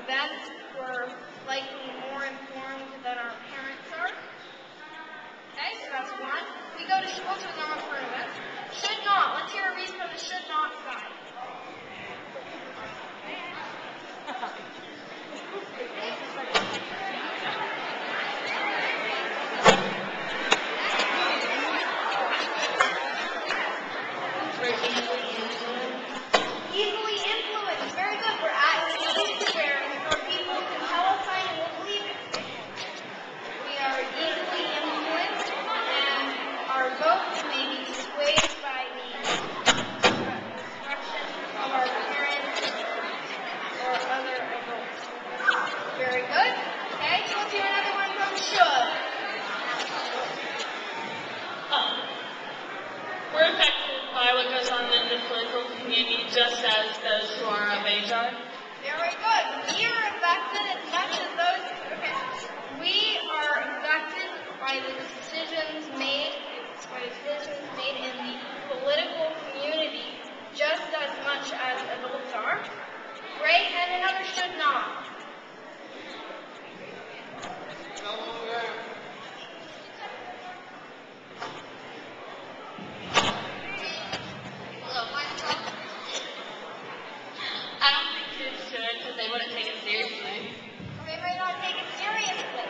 events, we're likely more informed than our parents are. Okay, so that's one. We go to school to a normal current event. Should not. Let's hear a reason from the should not side. Easily influenced. Very good. We're at an age where people can tell us something and we'll believe it. We are easily influenced, and our votes may be swayed by the instruction of our parents or other adults. Very good. Okay, so let's hear another one from should. We're affected by what goes on in the political community just as those who are of age are. Very good. We are affected as much as those. Okay. We are affected by the decisions made in the political community just as much as adults are. Great, and another should not. I don't think kids should because they wouldn't take it seriously. They might not take it seriously.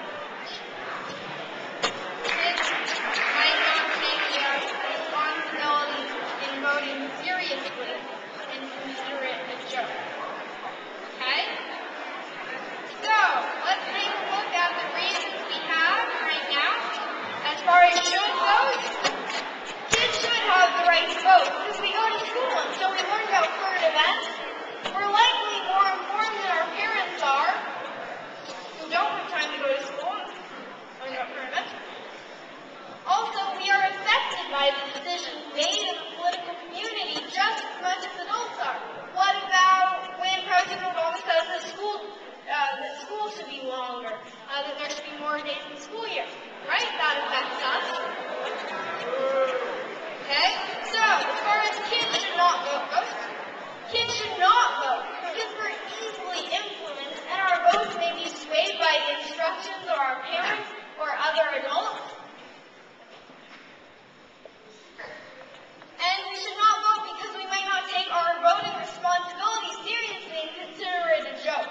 Kids might not take their responsibilities in voting seriously and consider it a joke. Okay? So, let's take a look at the reasons we have right now. As far as should goes, kids should have the right to vote because we go to school and so we learn about current events. We're likely more informed than our parents are, who don't have time to go to school and learn about current events. Also, we are affected by the decisions made in the political community just as much as adults are. What about when President Obama says that school should be longer, that there should be more days in the school year? Right? That affects us. Okay? So, as far as kids should not vote goes, kids should not vote because we're easily influenced and our votes may be swayed by the instructions of our parents or other adults. And we should not vote because we might not take our voting responsibility seriously and consider it a joke.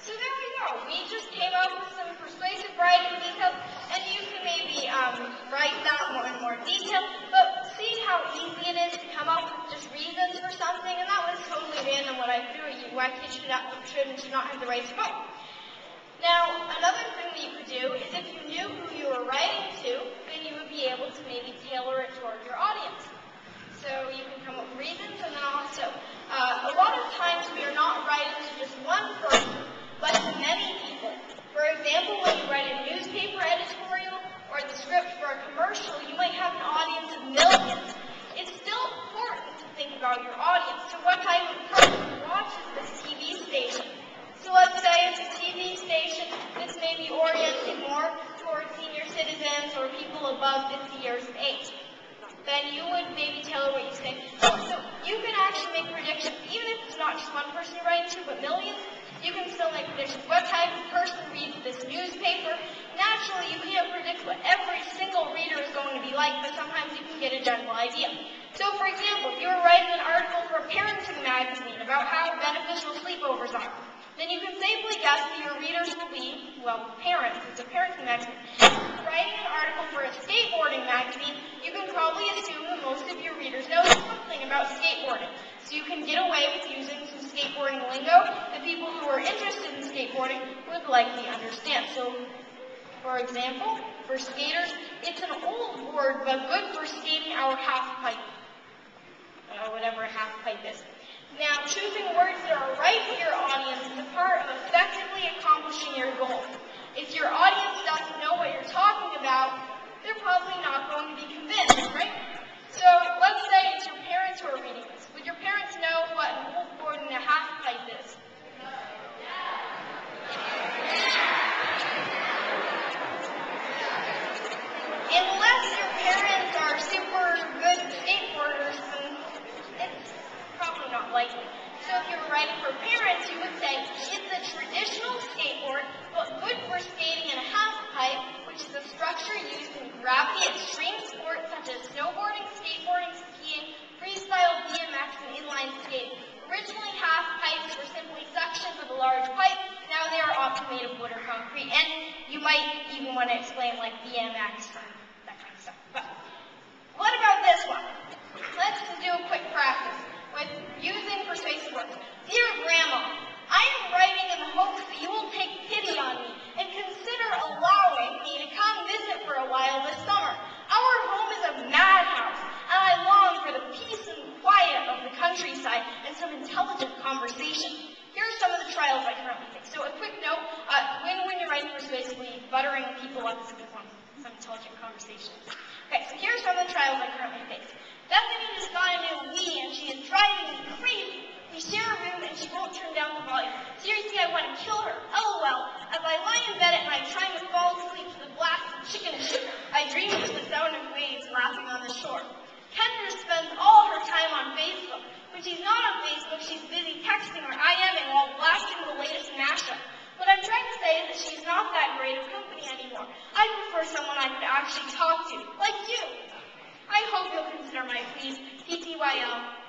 So there we go. We just came up with some persuasive writing details, and you can maybe write that in more detail. But see how easy it is to come up with just reasons for something, and that was totally random what I threw at you. Why kids should and should not have the right to vote. Now, another thing that you could do is if you knew who you were writing to, then you would be able to maybe tailor it toward your audience. So you can come up with reasons, and then also, a lot of times we are not writing to just one person, but to many people. For example, when you write a newspaper editorial or the script for a commercial, you might have an audience of millions. It's still important to think about your audience. So what type of person watches this TV station? So let's say it's a TV station that's maybe oriented more towards senior citizens or people above 50 years of age. Then you would maybe tailor what you say. So you can actually make predictions, even if it's not just one person you're writing to, but millions. You can still make predictions. What type of person reads this newspaper? Naturally, you can't predict what every single reader is going to be like, but sometimes you can get a general idea. So, for example, if you were writing an article for a parenting magazine about how beneficial sleepovers are, then you can safely guess that your readers will be, well, parents. It's a parenting magazine. Writing an article for a skateboarding magazine, you can probably assume that most of your readers know something about skateboarding. So you can get away with using some skateboarding lingo that people who are interested in skateboarding would likely understand. So, for example, for skaters, it's an old word, but good for skating our half pipe. Whatever a half pipe is. Now, choosing words that are right for your audience is a part of effectively accomplishing your goal. If your audience doesn't know what you're talking about, they're probably not going to be convinced, right? So, let's say it's your parents who are reading this. Would your parents know what an old board and a half pipe is? Unless your parents are super good skateboarders, then it's probably not likely. So if you're writing for parents, rock made of wood or concrete, and you might even want to explain like BMX or that kind of stuff. But what about this one? Let's do a quick practice with using persuasive words. Dear Grandma, I am writing in the hopes that you will take pity on me and consider allowing me to come visit for a while this summer. Our home is a madhouse, and I long for the peace and quiet of the countryside and some intelligent conversation. Here are some of the trials I currently face. So a quick note, when you're writing persuasively, buttering people up is some intelligent conversation. Okay, so here are some of the trials I currently face. Bethany just got a new Wii and she is driving me crazy. We share a room and she won't turn down the volume. Seriously, I want to kill her. LOL. As I lie in bed at night trying to fall asleep to the blast of chicken shit, I dream of the sound of waves lapping on the shore. Kendra spends all her time on Facebook. When she's not on Facebook, she's busy texting or IMing while blasting the latest mashup. What I'm trying to say is that she's not that great of company anymore. I prefer someone I could actually talk to, like you. I hope you'll consider my pleas. TTYL.